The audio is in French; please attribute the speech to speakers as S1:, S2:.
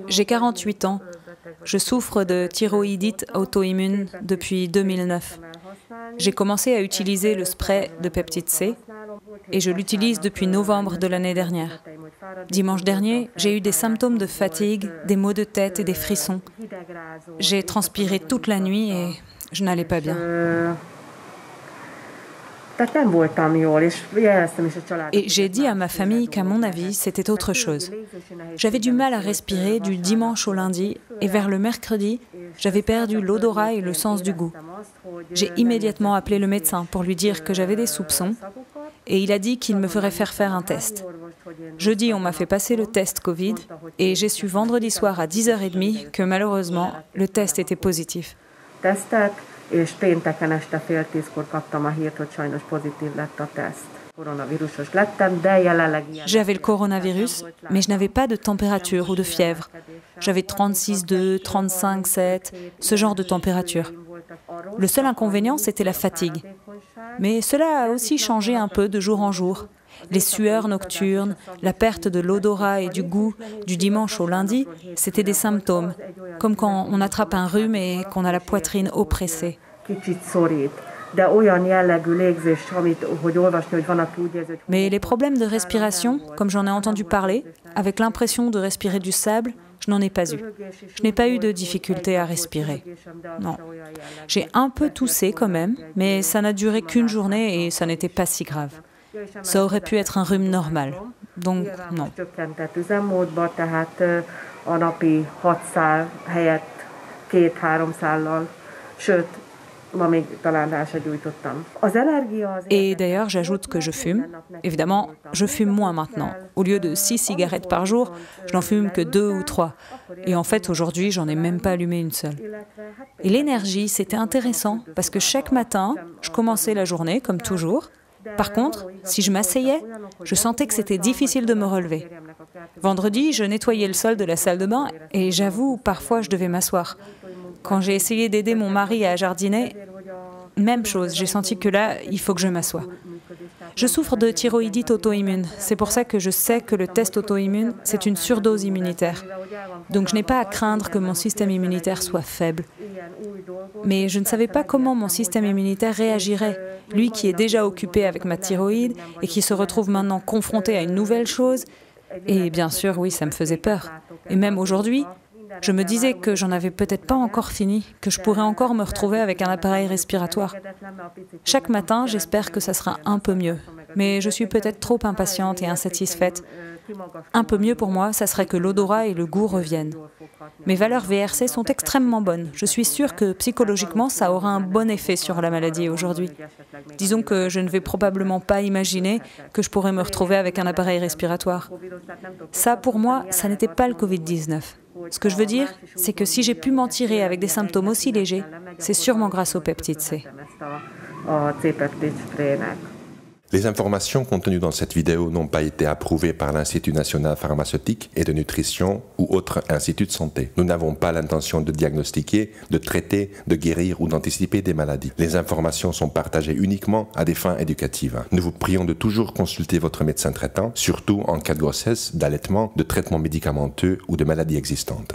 S1: J'ai 48 ans. Je souffre de thyroïdite auto-immune depuis 2009. J'ai commencé à utiliser le spray de peptide C et je l'utilise depuis novembre de l'année dernière. Dimanche dernier, j'ai eu des symptômes de fatigue, des maux de tête et des frissons. J'ai transpiré toute la nuit et je n'allais pas bien. Et j'ai dit à ma famille qu'à mon avis, c'était autre chose. J'avais du mal à respirer du dimanche au lundi et vers le mercredi, j'avais perdu l'odorat et le sens du goût. J'ai immédiatement appelé le médecin pour lui dire que j'avais des soupçons et il a dit qu'il me ferait faire un test. Jeudi, on m'a fait passer le test Covid et j'ai su vendredi soir à 10h30 que malheureusement, le test était positif.
S2: És pénteken este fél 10-kor kaptam a hírt, hogy sajnos pozitív lett a teszt. Koronavírusos lettem, de jelenleg ilyen...
S1: J'avais le coronavirus, mais je n'avais pas de température ou de fièvre. J'avais 36,2, 35,7, ce genre de température. Le seul inconvénient, c'était la fatigue. Mais cela a aussi changé un peu de jour en jour. Les sueurs nocturnes, la perte de l'odorat et du goût du dimanche au lundi, c'était des symptômes, comme quand on attrape un rhume et qu'on a la poitrine oppressée. Mais les problèmes de respiration, comme j'en ai entendu parler, avec l'impression de respirer du sable, je n'en ai pas eu. Je n'ai pas eu de difficulté à respirer. Non. J'ai un peu toussé quand même, mais ça n'a duré qu'une journée et ça n'était pas si grave. Ça aurait pu être un rhume normal. Donc, non. Et d'ailleurs, j'ajoute que je fume. Évidemment, je fume moins maintenant. Au lieu de 6 cigarettes par jour, je n'en fume que 2 ou 3. Et en fait, aujourd'hui, j'en ai même pas allumé une seule. Et l'énergie, c'était intéressant parce que chaque matin, je commençais la journée, comme toujours. Par contre, si je m'asseyais, je sentais que c'était difficile de me relever. Vendredi, je nettoyais le sol de la salle de bain et j'avoue, parfois je devais m'asseoir. Quand j'ai essayé d'aider mon mari à jardiner, même chose, j'ai senti que là, il faut que je m'assoie. Je souffre de thyroïdite auto-immune. C'est pour ça que je sais que le test auto-immune, c'est une surdose immunitaire. Donc je n'ai pas à craindre que mon système immunitaire soit faible. Mais je ne savais pas comment mon système immunitaire réagirait, lui qui est déjà occupé avec ma thyroïde et qui se retrouve maintenant confronté à une nouvelle chose. Et bien sûr, oui, ça me faisait peur. Et même aujourd'hui, je me disais que j'en avais peut-être pas encore fini, que je pourrais encore me retrouver avec un appareil respiratoire. Chaque matin, j'espère que ça sera un peu mieux. Mais je suis peut-être trop impatiente et insatisfaite. Un peu mieux pour moi, ça serait que l'odorat et le goût reviennent. Mes valeurs VRC sont extrêmement bonnes. Je suis sûre que psychologiquement, ça aura un bon effet sur la maladie aujourd'hui. Disons que je ne vais probablement pas imaginer que je pourrais me retrouver avec un appareil respiratoire. Ça, pour moi, ça n'était pas le Covid-19. Ce que je veux dire, c'est que si j'ai pu m'en tirer avec des symptômes aussi légers, c'est sûrement grâce au peptide C.
S3: Les informations contenues dans cette vidéo n'ont pas été approuvées par l'Institut national pharmaceutique et de nutrition ou autre institut de santé. Nous n'avons pas l'intention de diagnostiquer, de traiter, de guérir ou d'anticiper des maladies. Les informations sont partagées uniquement à des fins éducatives. Nous vous prions de toujours consulter votre médecin traitant, surtout en cas de grossesse, d'allaitement, de traitement médicamenteux ou de maladies existantes.